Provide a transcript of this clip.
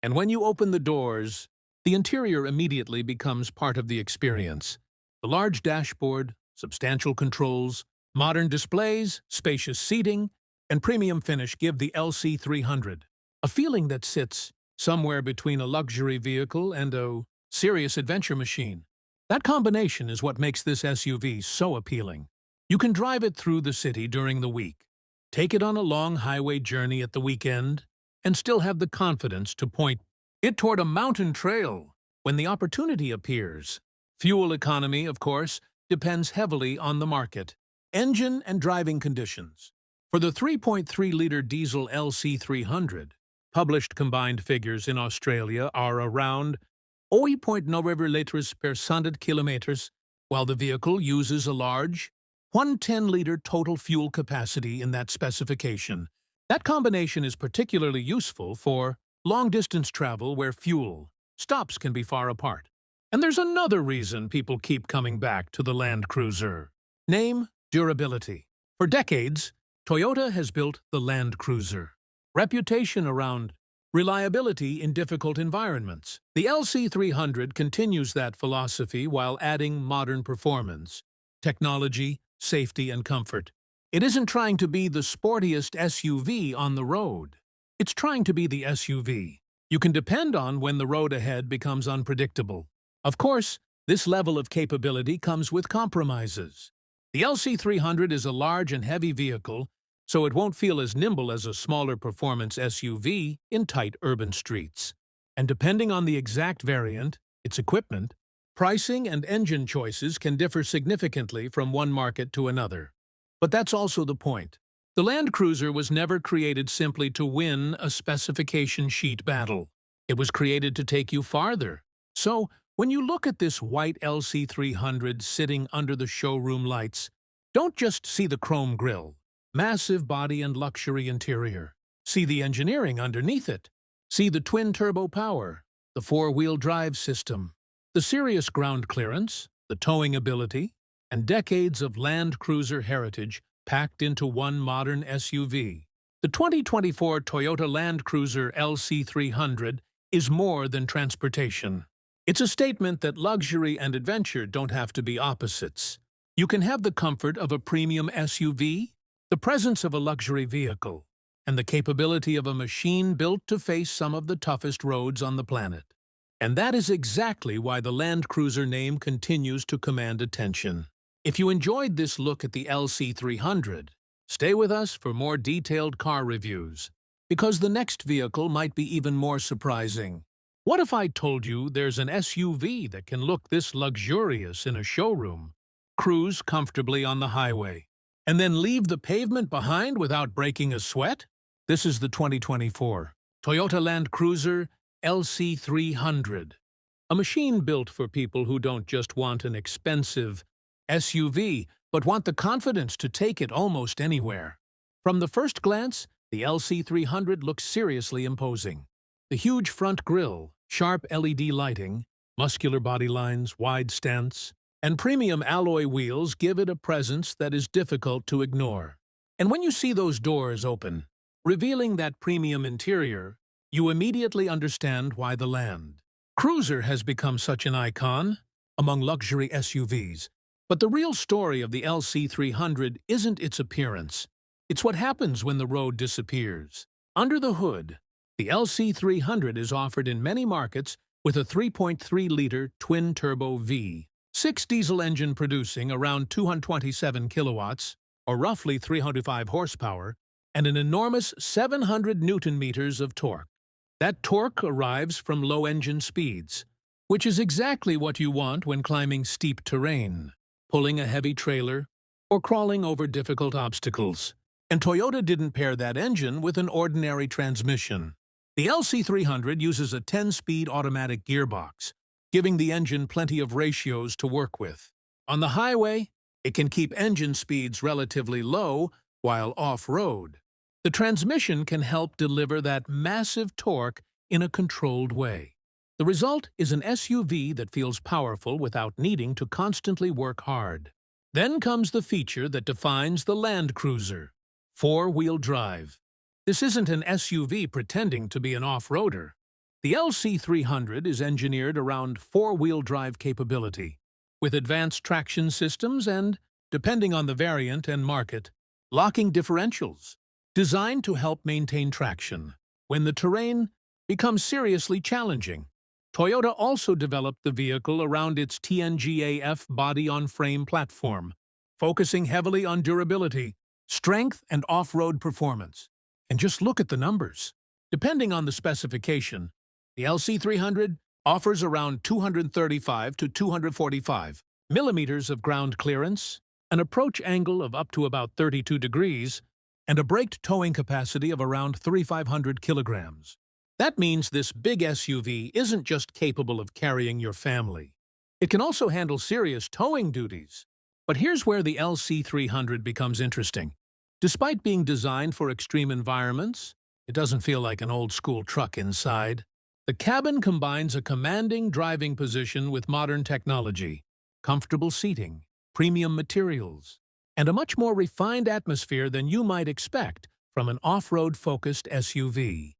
And when you open the doors, the interior immediately becomes part of the experience. The large dashboard, substantial controls, modern displays, spacious seating, and premium finish give the LC300 a feeling that sits somewhere between a luxury vehicle and a serious adventure machine. That combination is what makes this SUV so appealing. You can drive it through the city during the week, take it on a long highway journey at the weekend, and still have the confidence to point it toward a mountain trail when the opportunity appears. Fuel economy, of course, depends heavily on the market, engine and driving conditions. For the 3.3-liter diesel LC300, published combined figures in Australia are around 8.9 liters per 100 kilometers, while the vehicle uses a large 110-liter total fuel capacity in that specification. That combination is particularly useful for long-distance travel where fuel stops can be far apart. And there's another reason people keep coming back to the Land Cruiser. Name, durability. For decades, Toyota has built the Land Cruiser. Reputation around reliability in difficult environments. The LC300 continues that philosophy while adding modern performance, technology, safety, and comfort. It isn't trying to be the sportiest SUV on the road. It's trying to be the SUV you can depend on when the road ahead becomes unpredictable. Of course, this level of capability comes with compromises. The LC300 is a large and heavy vehicle, so it won't feel as nimble as a smaller performance SUV in tight urban streets. And depending on the exact variant, its equipment, pricing and engine choices can differ significantly from one market to another. But that's also the point. The Land Cruiser was never created simply to win a specification sheet battle. It was created to take you farther. So, when you look at this white LC300 sitting under the showroom lights, don't just see the chrome grille, massive body and luxury interior. See the engineering underneath it. See the twin-turbo power, the four-wheel drive system, the serious ground clearance, the towing ability, and decades of Land Cruiser heritage packed into one modern SUV. The 2024 Toyota Land Cruiser LC300 is more than transportation. It's a statement that luxury and adventure don't have to be opposites. You can have the comfort of a premium SUV, the presence of a luxury vehicle, and the capability of a machine built to face some of the toughest roads on the planet. And that is exactly why the Land Cruiser name continues to command attention. If you enjoyed this look at the LC300, stay with us for more detailed car reviews, because the next vehicle might be even more surprising. What if I told you there's an SUV that can look this luxurious in a showroom, cruise comfortably on the highway, and then leave the pavement behind without breaking a sweat? This is the 2024 Toyota Land Cruiser LC300, a machine built for people who don't just want an expensive SUV, but want the confidence to take it almost anywhere. From the first glance, the LC300 looks seriously imposing. The huge front grille, sharp LED lighting, muscular body lines, wide stance, and premium alloy wheels give it a presence that is difficult to ignore. And when you see those doors open, revealing that premium interior, you immediately understand why the Land Cruiser has become such an icon among luxury SUVs. But the real story of the LC300 isn't its appearance. It's what happens when the road disappears. Under the hood, the LC300 is offered in many markets with a 3.3-liter twin-turbo V6 diesel engine producing around 227 kilowatts, or roughly 305 horsepower, and an enormous 700 newton-meters of torque. That torque arrives from low engine speeds, which is exactly what you want when climbing steep terrain, pulling a heavy trailer, or crawling over difficult obstacles. And Toyota didn't pair that engine with an ordinary transmission. The LC300 uses a 10-speed automatic gearbox, giving the engine plenty of ratios to work with. On the highway, it can keep engine speeds relatively low while off-road. The transmission can help deliver that massive torque in a controlled way. The result is an SUV that feels powerful without needing to constantly work hard. Then comes the feature that defines the Land Cruiser: four-wheel drive. This isn't an SUV pretending to be an off-roader. The LC300 is engineered around four-wheel drive capability, with advanced traction systems and, depending on the variant and market, locking differentials, designed to help maintain traction when the terrain becomes seriously challenging. Toyota also developed the vehicle around its TNGA-F body-on-frame platform, focusing heavily on durability, strength, and off-road performance. And just look at the numbers. Depending on the specification, the LC300 offers around 235 to 245 millimeters of ground clearance, an approach angle of up to about 32 degrees, and a braked towing capacity of around 3,500 kilograms. That means this big SUV isn't just capable of carrying your family. It can also handle serious towing duties. But here's where the LC300 becomes interesting. Despite being designed for extreme environments, it doesn't feel like an old-school truck inside. The cabin combines a commanding driving position with modern technology, comfortable seating, premium materials, and a much more refined atmosphere than you might expect from an off-road-focused SUV.